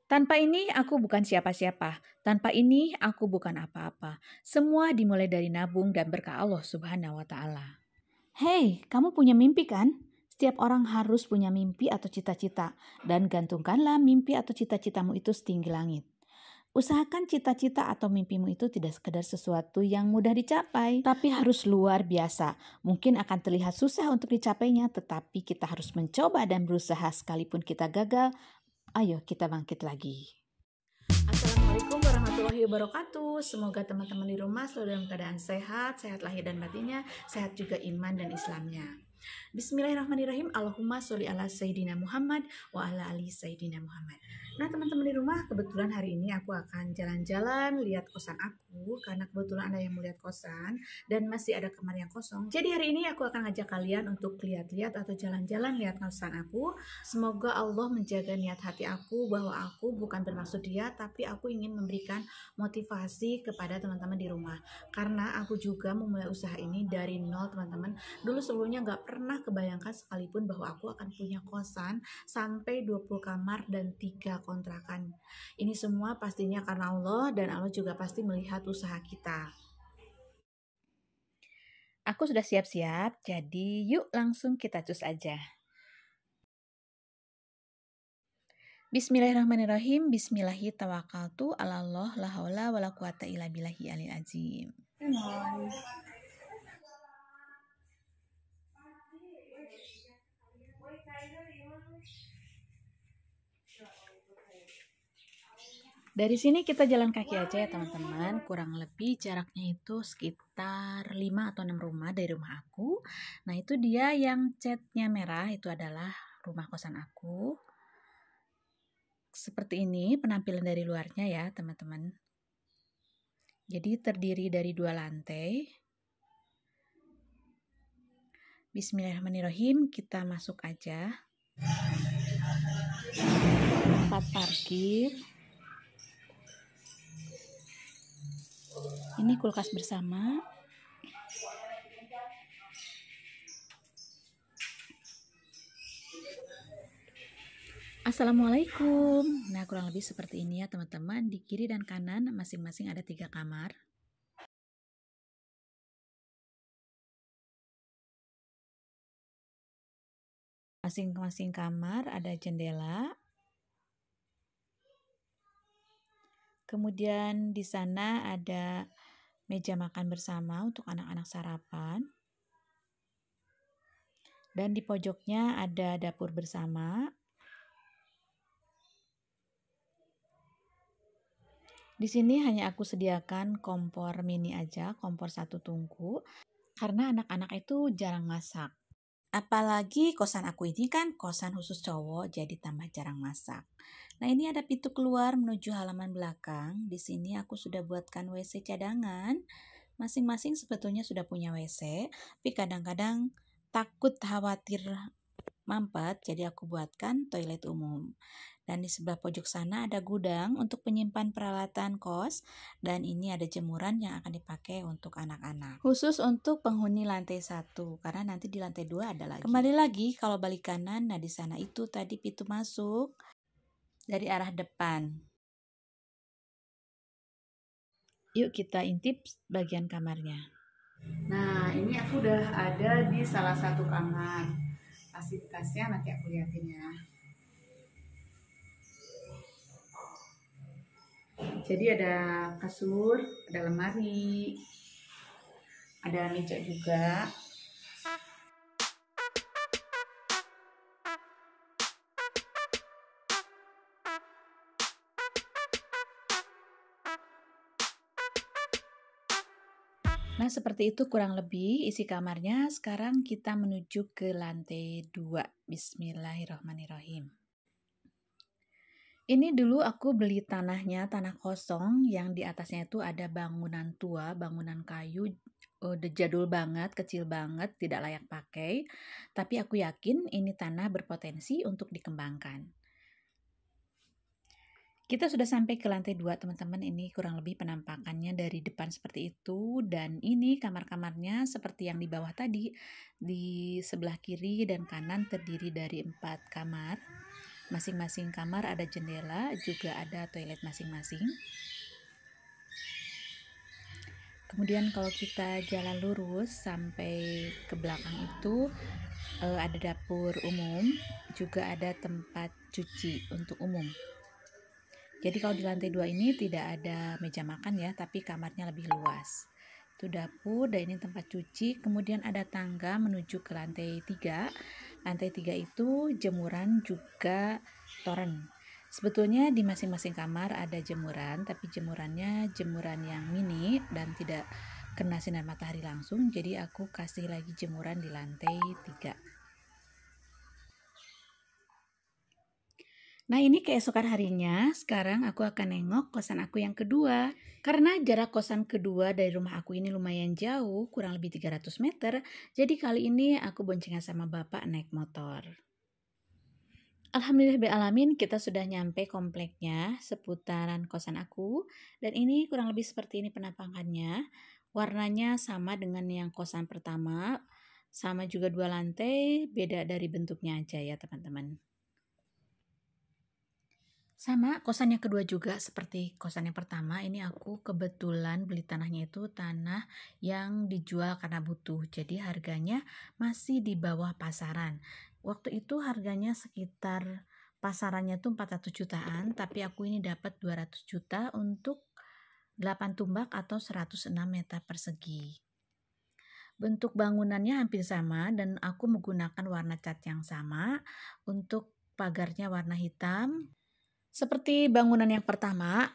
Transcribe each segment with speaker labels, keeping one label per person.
Speaker 1: Tanpa ini aku bukan siapa-siapa. Tanpa ini aku bukan apa-apa. Semua dimulai dari nabung dan berkah Allah Subhanahu wa Ta'ala. Hei, kamu punya mimpi kan? Setiap orang harus punya mimpi atau cita-cita, dan gantungkanlah mimpi atau cita-citamu itu setinggi langit. Usahakan cita-cita atau mimpimu itu tidak sekedar sesuatu yang mudah dicapai, tapi harus luar biasa. Mungkin akan terlihat susah untuk dicapainya, tetapi kita harus mencoba dan berusaha sekalipun kita gagal. Ayo kita bangkit lagi. Assalamualaikum warahmatullahi wabarakatuh. Semoga teman-teman di rumah selalu dalam keadaan sehat, sehat lahir dan batinnya, sehat juga iman dan Islamnya. Bismillahirrahmanirrahim. Allahumma sholli ala Sayyidina Muhammad wa ala ali Sayyidina Muhammad. Nah teman-teman di rumah, kebetulan hari ini aku akan jalan-jalan lihat kosan aku, karena kebetulan ada yang mau lihat kosan dan masih ada kamar yang kosong. Jadi hari ini aku akan ngajak kalian untuk lihat-lihat atau jalan-jalan lihat kosan aku. Semoga Allah menjaga niat hati aku bahwa aku bukan bermaksud dia, tapi aku ingin memberikan motivasi kepada teman-teman di rumah. Karena aku juga memulai usaha ini dari nol teman-teman. Dulu sebelumnya nggak pernah kebayangkan sekalipun bahwa aku akan punya kosan sampai 20 kamar dan 3 kontrakan. Ini semua pastinya karena Allah, dan Allah juga pasti melihat usaha kita. Aku sudah siap-siap, jadi yuk langsung kita cus aja. Bismillahirrahmanirrahim. Bismillahirrahmanirrahim. Ala Allah la haula wala quwata illa billahi alil azim. Dari sini kita jalan kaki aja ya teman-teman. Kurang lebih jaraknya itu sekitar 5 atau 6 rumah dari rumah aku. Nah itu dia yang catnya merah, itu adalah rumah kosan aku. Seperti ini penampilan dari luarnya ya teman-teman. Jadi terdiri dari 2 lantai. Bismillahirrahmanirrahim, kita masuk aja. Tempat parkir. Ini kulkas bersama. Assalamualaikum. Nah kurang lebih seperti ini ya teman-teman. Di kiri dan kanan masing-masing ada 3 kamar. Masing-masing kamar ada jendela. Kemudian di sana ada meja makan bersama untuk anak-anak sarapan. Dan di pojoknya ada dapur bersama. Di sini hanya aku sediakan kompor mini aja, kompor 1 tungku. Karena anak-anak itu jarang masak. Apalagi kosan aku ini kan kosan khusus cowok, jadi tambah jarang masak. Nah ini ada pintu keluar menuju halaman belakang. Di sini aku sudah buatkan WC cadangan. Masing-masing sebetulnya sudah punya WC, tapi kadang-kadang takut khawatir mampet, jadi aku buatkan toilet umum. Dan di sebelah pojok sana ada gudang untuk penyimpan peralatan kos, dan ini ada jemuran yang akan dipakai untuk anak-anak. Khusus untuk penghuni lantai 1, karena nanti di lantai 2 ada lagi. Kembali lagi kalau balik kanan, nah di sana itu tadi pintu masuk dari arah depan. Yuk kita intip bagian kamarnya. Nah ini aku udah ada di salah satu kamar. Fasilitasnya nanti aku liatin ya. Jadi ada kasur, ada lemari, ada meja juga. Nah seperti itu kurang lebih isi kamarnya. Sekarang kita menuju ke lantai 2. Bismillahirrahmanirrahim. Ini dulu aku beli tanahnya, tanah kosong yang di atasnya itu ada bangunan tua, bangunan kayu, udah jadul banget, kecil banget, tidak layak pakai. Tapi aku yakin ini tanah berpotensi untuk dikembangkan. Kita sudah sampai ke lantai 2 teman-teman. Ini kurang lebih penampakannya dari depan seperti itu. Dan ini kamar-kamarnya seperti yang di bawah tadi. Di sebelah kiri dan kanan terdiri dari 4 kamar. Masing-masing kamar ada jendela, juga ada toilet masing-masing. Kemudian kalau kita jalan lurus sampai ke belakang itu ada dapur umum, juga ada tempat cuci untuk umum. Jadi kalau di lantai 2 ini tidak ada meja makan ya, tapi kamarnya lebih luas. Itu dapur dan ini tempat cuci, kemudian ada tangga menuju ke lantai 3. Lantai 3 itu jemuran juga toren. Sebetulnya di masing-masing kamar ada jemuran, tapi jemurannya jemuran yang mini dan tidak kena sinar matahari langsung, jadi aku kasih lagi jemuran di lantai 3. Nah, ini keesokan harinya, sekarang aku akan nengok kosan aku yang kedua. Karena jarak kosan kedua dari rumah aku ini lumayan jauh, kurang lebih 300 meter, jadi kali ini aku boncengan sama bapak naik motor. Alhamdulillahirrahmanirrahim, kita sudah nyampe kompleknya seputaran kosan aku. Dan ini kurang lebih seperti ini penampakannya. Warnanya sama dengan yang kosan pertama, sama juga 2 lantai, beda dari bentuknya aja ya teman-teman. Sama, kosan yang kedua juga seperti kosan yang pertama. Ini aku kebetulan beli tanahnya itu tanah yang dijual karena butuh. Jadi harganya masih di bawah pasaran. Waktu itu harganya sekitar pasarannya tuh 400 jutaan, tapi aku ini dapat 200 juta untuk 8 tumbak atau 106 meter persegi. Bentuk bangunannya hampir sama dan aku menggunakan warna cat yang sama. Untuk pagarnya warna hitam. Seperti bangunan yang pertama,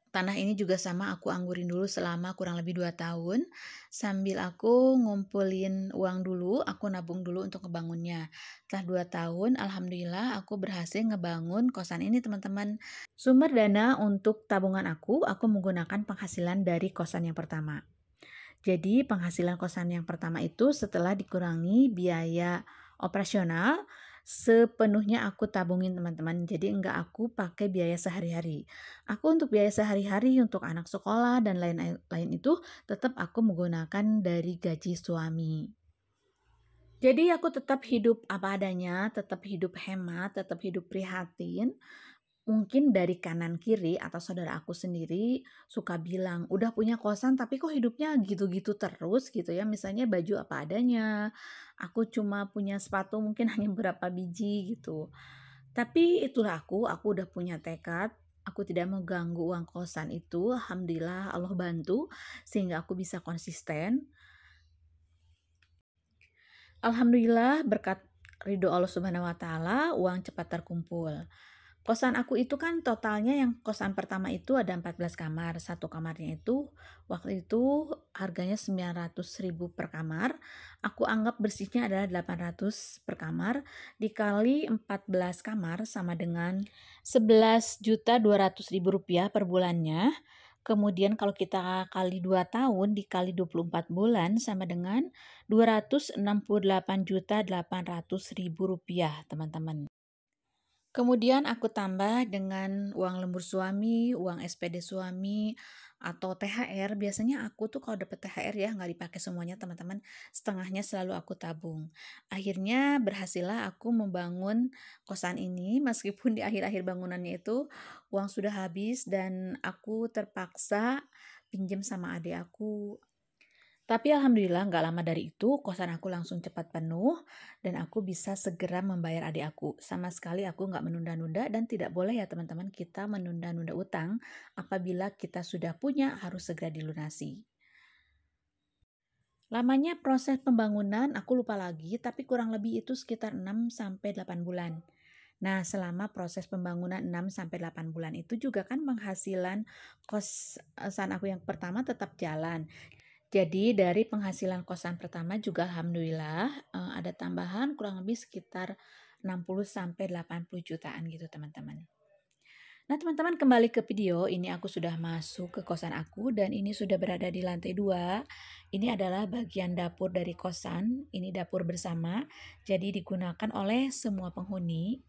Speaker 1: tanah ini juga sama aku anggurin dulu selama kurang lebih 2 tahun. Sambil aku ngumpulin uang dulu, aku nabung dulu untuk ngebangunnya. Setelah 2 tahun, alhamdulillah aku berhasil ngebangun kosan ini teman-teman. Sumber dana untuk tabungan aku menggunakan penghasilan dari kosan yang pertama. Jadi penghasilan kosan yang pertama itu setelah dikurangi biaya operasional, sepenuhnya aku tabungin teman-teman. Jadi enggak aku pakai biaya sehari-hari. Aku untuk biaya sehari-hari untuk anak sekolah dan lain-lain itu tetap aku menggunakan dari gaji suami. Jadi aku tetap hidup apa adanya, tetap hidup hemat, tetap hidup prihatin. Mungkin dari kanan kiri atau saudara aku sendiri suka bilang, udah punya kosan tapi kok hidupnya gitu-gitu terus gitu ya. Misalnya baju apa adanya, aku cuma punya sepatu mungkin hanya berapa biji gitu. Tapi itulah aku udah punya tekad, aku tidak mau ganggu uang kosan itu. Alhamdulillah Allah bantu sehingga aku bisa konsisten. Alhamdulillah berkat ridho Allah Subhanahu wa taala uang cepat terkumpul. Kosan aku itu kan totalnya yang kosan pertama itu ada 14 kamar. Satu kamarnya itu waktu itu harganya 900.000 per kamar. Aku anggap bersihnya adalah 800 per kamar. Dikali 14 kamar sama dengan 11.200.000 rupiah per bulannya. Kemudian kalau kita kali 2 tahun dikali 24 bulan sama dengan 268.800.000 rupiah teman-teman. Kemudian aku tambah dengan uang lembur suami, uang SPD suami, atau THR. Biasanya aku tuh kalau dapet THR ya nggak dipakai semuanya teman-teman. Setengahnya selalu aku tabung. Akhirnya berhasillah aku membangun kosan ini meskipun di akhir-akhir bangunannya itu uang sudah habis dan aku terpaksa pinjam sama adik aku. Tapi alhamdulillah nggak lama dari itu kosan aku langsung cepat penuh dan aku bisa segera membayar adik aku. Sama sekali aku nggak menunda-nunda dan tidak boleh ya teman-teman kita menunda-nunda utang. Apabila kita sudah punya harus segera dilunasi. Lamanya proses pembangunan aku lupa lagi tapi kurang lebih itu sekitar 6-8 bulan. Nah, selama proses pembangunan 6-8 bulan itu juga kan penghasilan kosan aku yang pertama tetap jalan. Jadi dari penghasilan kosan pertama juga alhamdulillah ada tambahan kurang lebih sekitar 60-80 jutaan gitu teman-teman. Nah teman-teman kembali ke video, ini aku sudah masuk ke kosan aku dan ini sudah berada di lantai 2. Ini adalah bagian dapur dari kosan, ini dapur bersama, jadi digunakan oleh semua penghuni.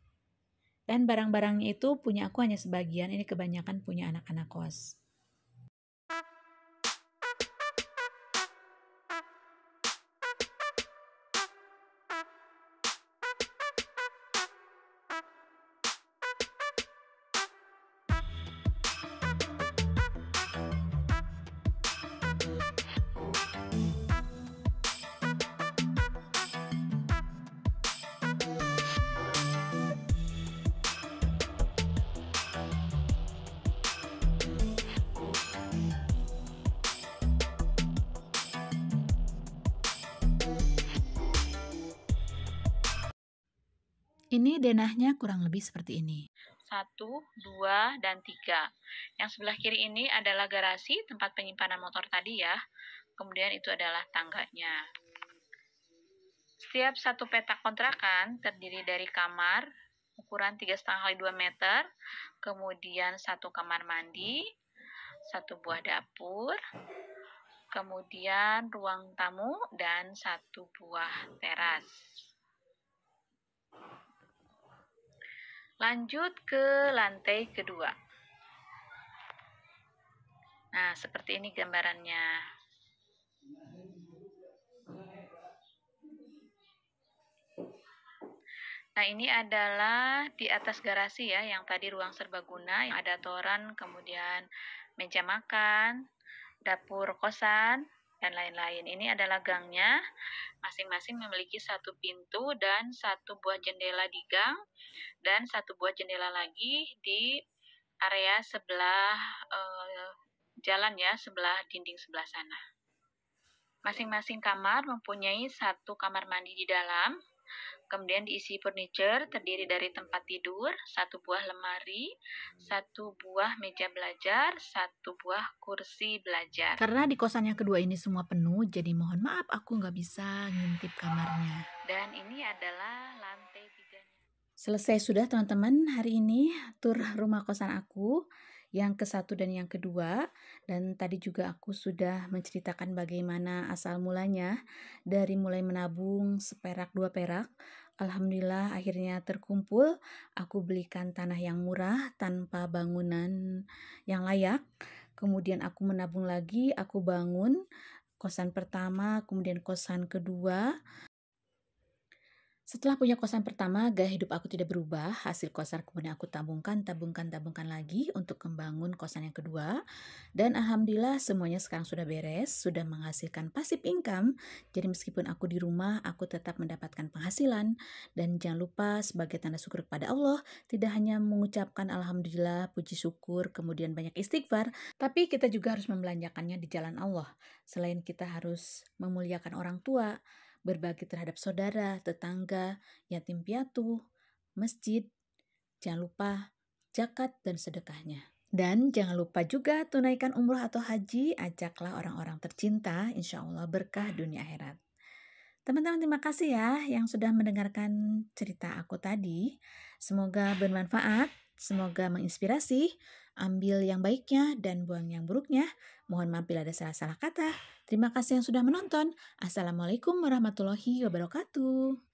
Speaker 1: Dan barang-barangnya itu punya aku hanya sebagian, ini kebanyakan punya anak-anak kos. Ini denahnya kurang lebih seperti ini. 1, 2, dan 3. Yang sebelah kiri ini adalah garasi tempat penyimpanan motor tadi ya. Kemudian itu adalah tangganya. Setiap satu petak kontrakan terdiri dari kamar ukuran 3,5 x 2 meter, kemudian satu kamar mandi, satu buah dapur, kemudian ruang tamu, dan satu buah teras. Lanjut ke lantai kedua. Nah, seperti ini gambarannya. Nah, ini adalah di atas garasi ya, yang tadi ruang serbaguna, yang ada toran, kemudian meja makan, dapur kosan, dan lain-lain. Ini adalah gangnya, masing-masing memiliki satu pintu dan satu buah jendela di gang, dan satu buah jendela lagi di area sebelah jalan ya, sebelah dinding sebelah sana. Masing-masing kamar mempunyai satu kamar mandi di dalam, kemudian diisi furniture terdiri dari tempat tidur, satu buah lemari, satu buah meja belajar, satu buah kursi belajar. Karena di kosan yang kedua ini semua penuh, jadi mohon maaf aku nggak bisa ngintip kamarnya. Dan ini adalah lantai 3. Selesai sudah teman-teman hari ini tur rumah kosan aku yang ke-1 dan yang kedua. Dan tadi juga aku sudah menceritakan bagaimana asal mulanya dari mulai menabung seperak 2 perak. Alhamdulillah akhirnya terkumpul. Aku belikan tanah yang murah tanpa bangunan yang layak. Kemudian aku menabung lagi, aku bangun kosan pertama, kemudian kosan kedua. Setelah punya kosan pertama, gaya hidup aku tidak berubah. Hasil kosan kemudian aku tabungkan lagi untuk membangun kosan yang kedua. Dan alhamdulillah semuanya sekarang sudah beres, sudah menghasilkan passive income. Jadi meskipun aku di rumah, aku tetap mendapatkan penghasilan. Dan jangan lupa sebagai tanda syukur kepada Allah, tidak hanya mengucapkan alhamdulillah, puji syukur, kemudian banyak istighfar, tapi kita juga harus membelanjakannya di jalan Allah. Selain kita harus memuliakan orang tua, berbagi terhadap saudara, tetangga, yatim piatu, masjid, jangan lupa zakat dan sedekahnya. Dan jangan lupa juga tunaikan umroh atau haji, ajaklah orang-orang tercinta, insya Allah berkah dunia akhirat. Teman-teman terima kasih ya yang sudah mendengarkan cerita aku tadi. Semoga bermanfaat, semoga menginspirasi. Ambil yang baiknya dan buang yang buruknya. Mohon maaf bila ada salah-salah kata. Terima kasih yang sudah menonton. Assalamualaikum warahmatullahi wabarakatuh.